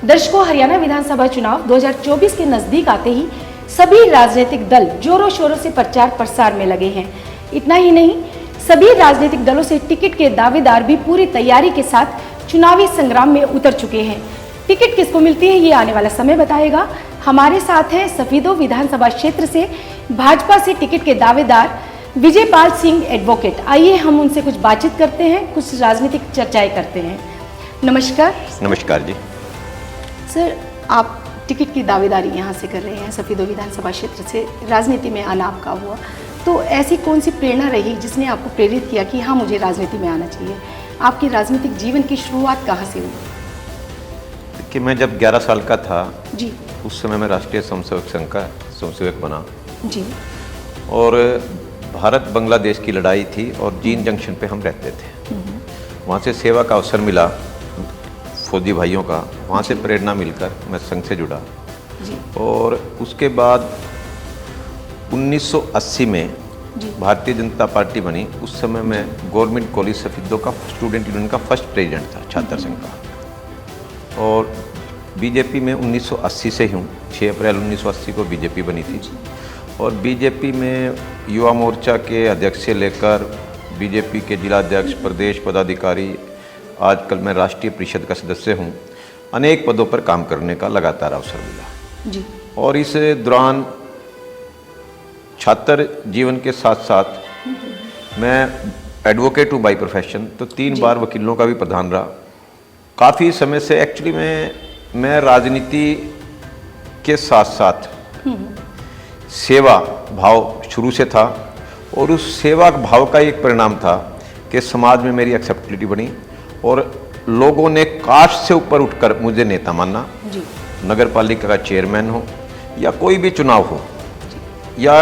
दर्शकों, हरियाणा विधानसभा चुनाव 2024 के नजदीक आते ही सभी राजनीतिक दल जोरों शोरों से प्रचार प्रसार में लगे हैं। इतना ही नहीं, सभी राजनीतिक दलों से टिकट के दावेदार भी पूरी तैयारी के साथ चुनावी संग्राम में उतर चुके हैं। टिकट किसको मिलती है, ये आने वाला समय बताएगा। हमारे साथ हैं सफीदो विधानसभा क्षेत्र से भाजपा से टिकट के दावेदार विजयपाल सिंह एडवोकेट। आइए हम उनसे कुछ बातचीत करते हैं, कुछ राजनीतिक चर्चाएं करते हैं। नमस्कार। नमस्कार जी। सर, आप टिकट की दावेदारी यहाँ से कर रहे हैं, सफीदो विधानसभा क्षेत्र से राजनीति में आना आपका हुआ, तो ऐसी कौन सी प्रेरणा रही जिसने आपको प्रेरित किया कि हाँ, मुझे राजनीति में आना चाहिए? आपकी राजनीतिक जीवन की शुरुआत कहाँ से हुई? कि मैं जब 11 साल का था जी, उस समय मैं राष्ट्रीय स्वयंसेवक संघ का स्वयंसेवक बना जी, और भारत बांग्लादेश की लड़ाई थी और जीन जंक्शन पे हम रहते थे। वहाँ से सेवा का अवसर मिला फौजी भाइयों का, वहाँ से प्रेरणा मिलकर मैं संघ से जुड़ा। जी, और उसके बाद 1980 में जी, भारतीय जनता पार्टी बनी। उस समय मैं गवर्नमेंट कॉलेज सफीदो का स्टूडेंट यूनियन का फर्स्ट प्रेसिडेंट था, छात्र संघ का। और बीजेपी में 1980 से हूँ, 6 अप्रैल 1980 को बीजेपी बनी थी। और बीजेपी में युवा मोर्चा के अध्यक्ष से लेकर बीजेपी के जिलाध्यक्ष, प्रदेश पदाधिकारी, आजकल मैं राष्ट्रीय परिषद का सदस्य हूँ। अनेक पदों पर काम करने का लगातार अवसर मिला। जी, और इस दौरान छात्र जीवन के साथ साथ मैं एडवोकेट हूँ बाई प्रोफेशन, तो 3 बार वकीलों का भी प्रधान रहा। काफ़ी समय से एक्चुअली मैं राजनीति के साथ साथ सेवा भाव शुरू से था। और उस सेवा भाव का एक परिणाम था कि समाज में मेरी एक्सेप्टेबिलिटी बनी और लोगों ने कास्ट से ऊपर उठकर मुझे नेता माना। जी, नगर पालिका का चेयरमैन हो या कोई भी चुनाव हो या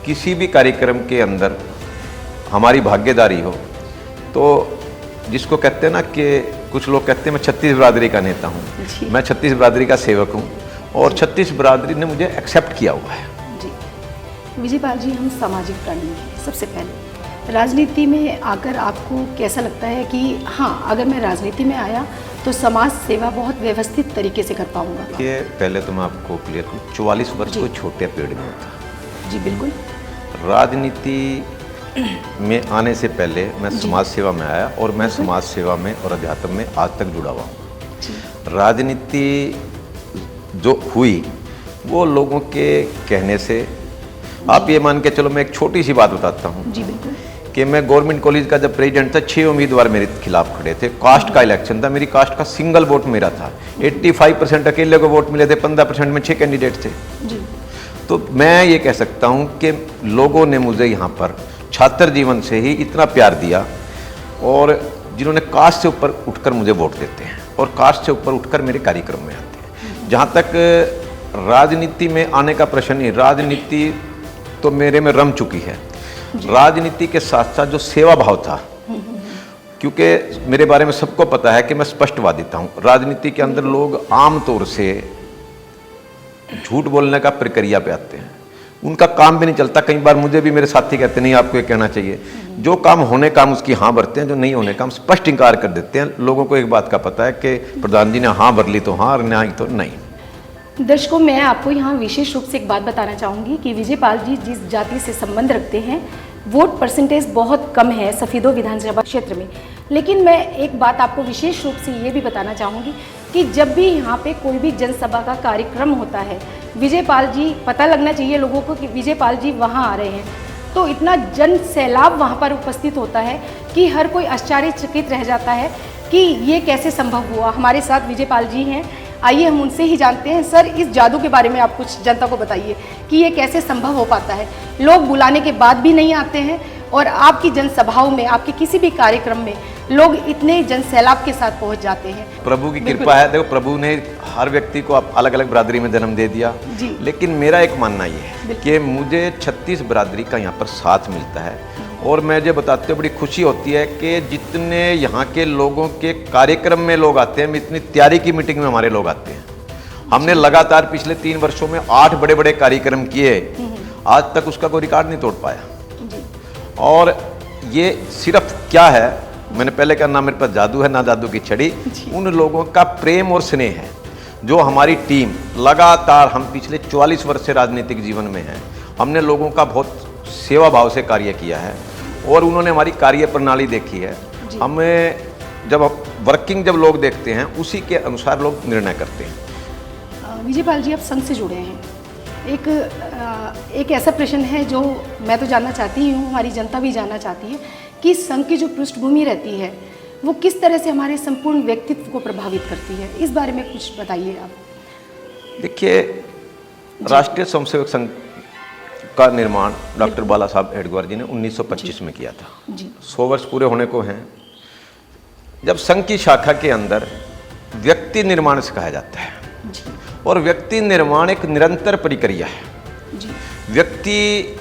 किसी भी कार्यक्रम के अंदर हमारी भागीदारी हो, तो जिसको कहते हैं ना कि कुछ लोग कहते हैं मैं 36 बिरादरी का नेता हूँ, मैं 36 बिरादरी का सेवक हूँ और 36 बिरादरी ने मुझे एक्सेप्ट किया हुआ है। जी। विजयपाल जी, हम सामाजिक प्राणी हैं। सबसे पहले राजनीति में आकर आपको कैसा लगता है कि हाँ, अगर मैं राजनीति में आया तो समाज सेवा बहुत व्यवस्थित तरीके से कर पाऊंगा? ये पहले तो मैं आपको क्लियर करूँ, 44 वर्ष कोई छोटे पेड़ में होता। जी बिल्कुल। राजनीति में आने से पहले मैं समाज सेवा में आया और मैं समाज सेवा में और अध्यात्म में आज तक जुड़ा हुआ हूँ। राजनीति जो हुई वो लोगों के कहने से, आप ये मान के चलो, मैं एक छोटी सी बात बताता हूँ। जी बिल्कुल। कि मैं गवर्नमेंट कॉलेज का जब प्रेसिडेंट था, 6 उम्मीदवार मेरे खिलाफ खड़े थे। कास्ट का इलेक्शन था, मेरी कास्ट का सिंगल वोट मेरा था। 85% अकेले को वोट मिले थे, 15% में 6 कैंडिडेट थे। जी, तो मैं ये कह सकता हूँ कि लोगों ने मुझे यहाँ पर छात्र जीवन से ही इतना प्यार दिया, और जिन्होंने कास्ट से ऊपर उठकर मुझे वोट देते हैं और कास्ट से ऊपर उठकर मेरे कार्यक्रम में आते हैं। जहाँ तक राजनीति में आने का प्रश्न नहीं, राजनीति तो मेरे में रम चुकी है। राजनीति के साथ साथ जो सेवा भाव था, क्योंकि मेरे बारे में सबको पता है कि मैं स्पष्टवादी था हूँ। राजनीति के अंदर लोग आमतौर से झूठ बोलने का प्रक्रिया पे आते हैं, उनका काम भी नहीं चलता। कई बार मुझे भी मेरे साथी कहते नहीं, आपको ये कहना चाहिए। जो काम होने का हम उसकी हाँ भरते हैं, जो नहीं होने का हम स्पष्ट इनकार कर देते हैं। लोगों को एक बात का पता है कि प्रधान जी ने हाँ भर ली तो हाँ और नहीं तो नहीं। दर्शकों, मैं आपको यहाँ विशेष रूप से एक बात बताना चाहूँगी कि विजयपाल जी जिस जाति से संबंध रखते हैं, वोट परसेंटेज बहुत कम है सफीदो विधानसभा क्षेत्र में। लेकिन मैं एक बात आपको विशेष रूप से ये भी बताना चाहूँगी कि जब भी यहाँ पे कोई भी जनसभा का कार्यक्रम होता है, विजयपाल जी, पता लगना चाहिए लोगों को कि विजयपाल जी वहाँ आ रहे हैं, तो इतना जन सैलाब वहाँ पर उपस्थित होता है कि हर कोई आश्चर्यचकित रह जाता है कि ये कैसे संभव हुआ। हमारे साथ विजयपाल जी हैं, आइए हम उनसे ही जानते हैं। सर, इस जादू के बारे में आप कुछ जनता को बताइए कि ये कैसे संभव हो पाता है। लोग बुलाने के बाद भी नहीं आते हैं और आपकी जनसभाओं में, आपके किसी भी कार्यक्रम में लोग इतने जनसैलाब के साथ पहुंच जाते हैं। प्रभु की कृपा है। देखो, प्रभु ने हर व्यक्ति को अलग अलग बिरादरी में जन्म दे दिया। जी। लेकिन मेरा एक मानना ये है कि मुझे 36 बिरादरी का यहाँ पर साथ मिलता है। और मैं जो बताते हुए बड़ी खुशी होती है कि जितने यहाँ के लोगों के कार्यक्रम में लोग आते हैं, इतनी तैयारी की मीटिंग में हमारे लोग आते हैं। हमने लगातार पिछले 3 वर्षों में 8 बड़े बड़े कार्यक्रम किए, आज तक उसका कोई रिकॉर्ड नहीं तोड़ पाया। और ये सिर्फ क्या है, मैंने पहले कहा ना मेरे पास जादू है ना जादू की छड़ी, उन लोगों का प्रेम और स्नेह है जो हमारी टीम लगातार, हम पिछले 44 वर्ष से राजनीतिक जीवन में हैं, हमने लोगों का बहुत सेवा भाव से कार्य किया है और उन्होंने हमारी कार्य प्रणाली देखी है। हमें जब जब लोग देखते हैं उसी के अनुसार लोग निर्णय करते हैं। विजयपाल जी, आप संघ से जुड़े हैं। एक ऐसा प्रश्न है जो मैं तो जानना चाहती हूँ, हमारी जनता भी जानना चाहती है कि संघ की जो पृष्ठभूमि रहती है वो किस तरह से हमारे संपूर्ण व्यक्तित्व को प्रभावित करती है, इस बारे में कुछ बताइए आप। देखिए, राष्ट्रीय स्वयंसेवक संघ का निर्माण डॉक्टर बाला साहब एडगवार जी ने 1925 में किया था। 100 वर्ष पूरे होने को हैं। जब संघ की शाखा के अंदर व्यक्ति निर्माण सिखाया जाता है और व्यक्ति निर्माण एक निरंतर प्रक्रिया है। व्यक्ति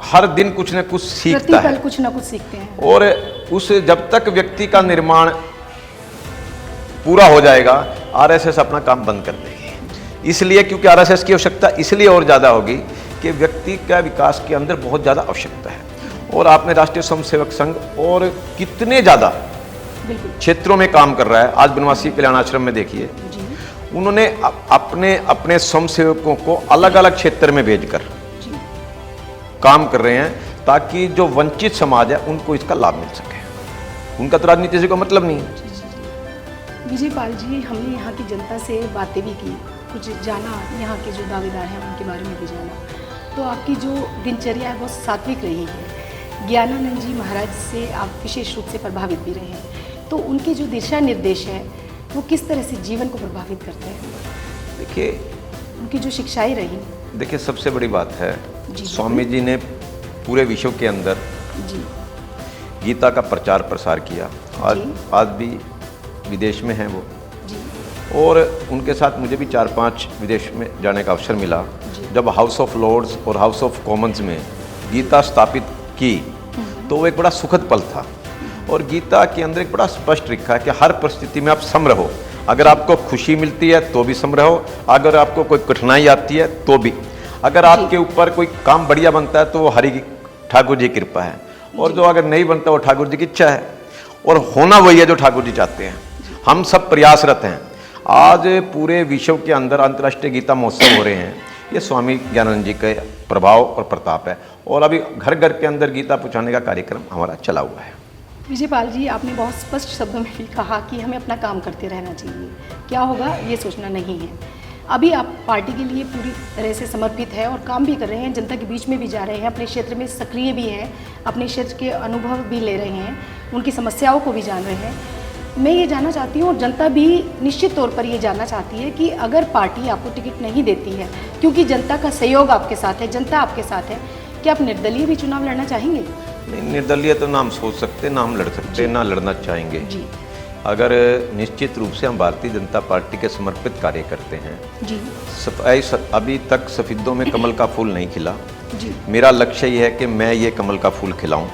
हर दिन कुछ न कुछ सीखता है, कुछ न कुछ सीखते हैं और उस जब तक व्यक्ति का निर्माण पूरा हो जाएगा, आरएसएस अपना काम बंद कर देगी। इसलिए, क्योंकि आरएसएस की आवश्यकता इसलिए और ज़्यादा होगी कि व्यक्ति का विकास के अंदर बहुत ज़्यादा आवश्यकता है। और आपने राष्ट्रीय स्वयंसेवक संघ और कितने ज़्यादा क्षेत्रों में काम कर रहा है। आज बनवासी कल्याण आश्रम में देखिए, उन्होंने अपने अपने स्वयंसेवकों को अलग अलग क्षेत्र में भेजकर काम कर रहे हैं ताकि जो वंचित समाज है उनको इसका लाभ मिल सके। उनका तो राजनीति से कोई मतलब नहीं है। विजयपाल जी, हमने यहाँ की जनता से बातें भी की, कुछ जाना, यहाँ के जो दावेदार हैं उनके बारे में भी जाना। तो आपकी जो दिनचर्या है बहुत सात्विक रही है। ज्ञानानंद जी महाराज से आप विशेष रूप से प्रभावित भी रहे हैं, तो उनके जो दिशा निर्देश है वो किस तरह से जीवन को प्रभावित करते हैं? देखिए, उनकी जो शिक्षाएं रही, देखिए सबसे बड़ी बात है, स्वामी जी ने पूरे विश्व के अंदर गीता का प्रचार प्रसार किया। आज भी विदेश में हैं वो, और उनके साथ मुझे भी 4-5 विदेश में जाने का अवसर मिला। जब हाउस ऑफ लॉर्ड्स और हाउस ऑफ कॉमन्स में गीता स्थापित की तो वो एक बड़ा सुखद पल था। और गीता के अंदर एक बड़ा स्पष्ट लिखा है कि हर परिस्थिति में आप सम रहो। अगर आपको खुशी मिलती है तो भी सम रहो, अगर आपको कोई कठिनाई आती है तो भी। अगर आपके ऊपर कोई काम बढ़िया बनता है तो वो हरि ठाकुर जी की कृपा है, और जो अगर नहीं बनता वो ठाकुर जी की इच्छा है, और होना वही है जो ठाकुर जी चाहते हैं। हम सब प्रयासरत हैं। आज पूरे विश्व के अंदर अंतर्राष्ट्रीय गीता महोत्सव हो रहे हैं, ये स्वामी ज्ञानानंद जी के प्रभाव और प्रताप है। और अभी घर घर के अंदर गीता पहुँचाने का कार्यक्रम हमारा चला हुआ है। विजयपाल जी, आपने बहुत स्पष्ट शब्दों में भी कहा कि हमें अपना काम करते रहना चाहिए, क्या होगा ये सोचना नहीं है। अभी आप पार्टी के लिए पूरी तरह से समर्पित है और काम भी कर रहे हैं, जनता के बीच में भी जा रहे हैं, अपने क्षेत्र में सक्रिय भी हैं, अपने क्षेत्र के अनुभव भी ले रहे हैं, उनकी समस्याओं को भी जान रहे हैं। मैं ये जानना चाहती हूँ, और जनता भी निश्चित तौर पर ये जानना चाहती है कि अगर पार्टी आपको टिकट नहीं देती है, क्योंकि जनता का सहयोग आपके साथ है, जनता आपके साथ है, क्या आप निर्दलीय भी चुनाव लड़ना चाहेंगे? नहीं, निर्दलीय तो ना हम सोच सकते, ना हम लड़ सकते, ना लड़ना चाहेंगे। अगर निश्चित रूप से हम भारतीय जनता पार्टी के समर्पित कार्य करते हैं। अभी तक सफेदों में कमल का फूल नहीं खिला। मेरा लक्ष्य ये है कि मैं ये कमल का फूल खिलाऊं।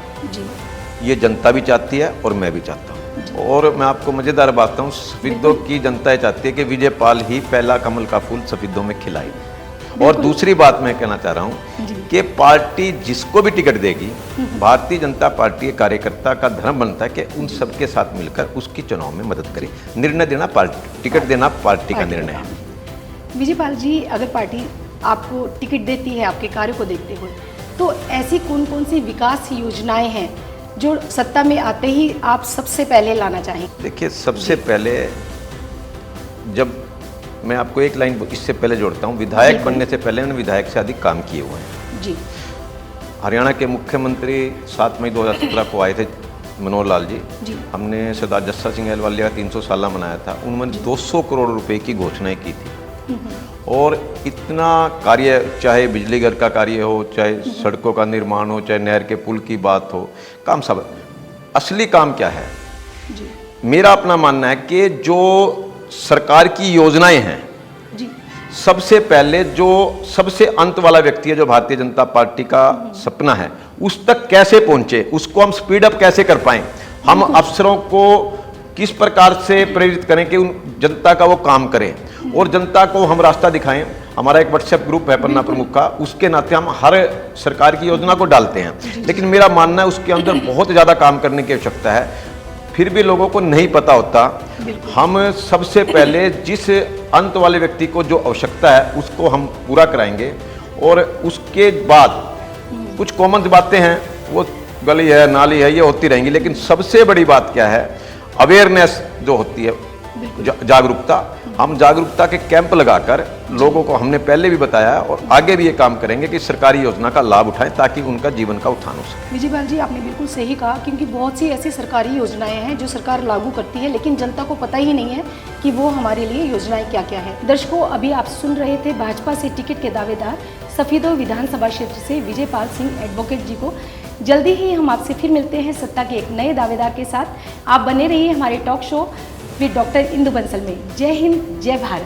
ये जनता भी चाहती है और मैं भी चाहता हूँ। और मैं आपको मज़ेदार बात बताऊँ, सफेदों की जनता ये चाहती है कि विजयपाल ही पहला कमल का फूल सफेदों में खिलाए। और दूसरी बात मैं कहना चाह रहा हूँ कि पार्टी जिसको भी टिकट देगी, भारतीय जनता पार्टी के कार्यकर्ता का धर्म बनता है कि उन सबके साथ मिलकर उसकी चुनाव में मदद करे। निर्णय देना पार्टी, टिकट देना पार्टी का निर्णय है। विजयपाल जी, अगर पार्टी आपको टिकट देती है आपके कार्य को देखते हुए, तो ऐसी कौन कौन सी विकास योजनाएं हैं जो सत्ता में आते ही आप सबसे पहले लाना चाहेंगे? देखिए, सबसे पहले, जब मैं आपको एक लाइन इससे पहले जोड़ता हूँ, विधायक बनने से पहले मैंने विधायक से अधिक काम किए हुए हैं। जी। हरियाणा के मुख्यमंत्री 7 मई 2017 को आए थे, मनोहर लाल जी। हमने सरदार जस्सा सिंह अहलूवालिया का 300 साला मनाया था। उन्होंने 200 करोड़ रुपए की घोषणाएं की थी। और इतना कार्य, चाहे बिजली घर का कार्य हो, चाहे सड़कों का निर्माण हो, चाहे नहर के पुल की बात हो, काम सब। असली काम क्या है? मेरा अपना मानना है कि जो सरकार की योजनाएं हैं, सबसे पहले जो सबसे अंत वाला व्यक्ति है, जो भारतीय जनता पार्टी का सपना है, उस तक कैसे पहुंचे, उसको हम स्पीड अप कैसे कर पाएं, हम अफसरों को किस प्रकार से प्रेरित करें कि उन जनता का वो काम करें और जनता को हम रास्ता दिखाएं। हमारा एक व्हाट्सएप ग्रुप है पन्ना प्रमुख का, उसके नाते हम हर सरकार की योजना को डालते हैं। लेकिन मेरा मानना है उसके अंदर बहुत ज़्यादा काम करने की आवश्यकता है, फिर भी लोगों को नहीं पता होता। हम सबसे पहले जिस अंत वाले व्यक्ति को जो आवश्यकता है उसको हम पूरा कराएंगे। और उसके बाद कुछ कॉमन बातें हैं, वो गली है, नाली है, ये होती रहेंगी, लेकिन सबसे बड़ी बात क्या है, अवेयरनेस जो होती है, जागरूकता। हम जागरूकता के कैंप लगाकर लोगों को हमने पहले भी बताया और आगे भी ये काम करेंगे कि सरकारी योजना का लाभ उठाएं ताकि उनका जीवन का उत्थान हो सके। विजयपाल जी, आपने बिल्कुल सही कहा, क्योंकि बहुत सी ऐसी सरकारी योजनाएं हैं जो सरकार लागू करती है, लेकिन जनता को पता ही नहीं है कि वो हमारे लिए योजनाएं क्या क्या है। दर्शकों, अभी आप सुन रहे थे भाजपा से टिकट के दावेदार सफीदो विधानसभा क्षेत्र से विजयपाल सिंह एडवोकेट जी को। जल्दी ही हम आपसे फिर मिलते हैं सत्ता के एक नए दावेदार के साथ। आप बने रहिए हमारे talk show with doctor Indu Bansal में। जय हिंद, जय भारत।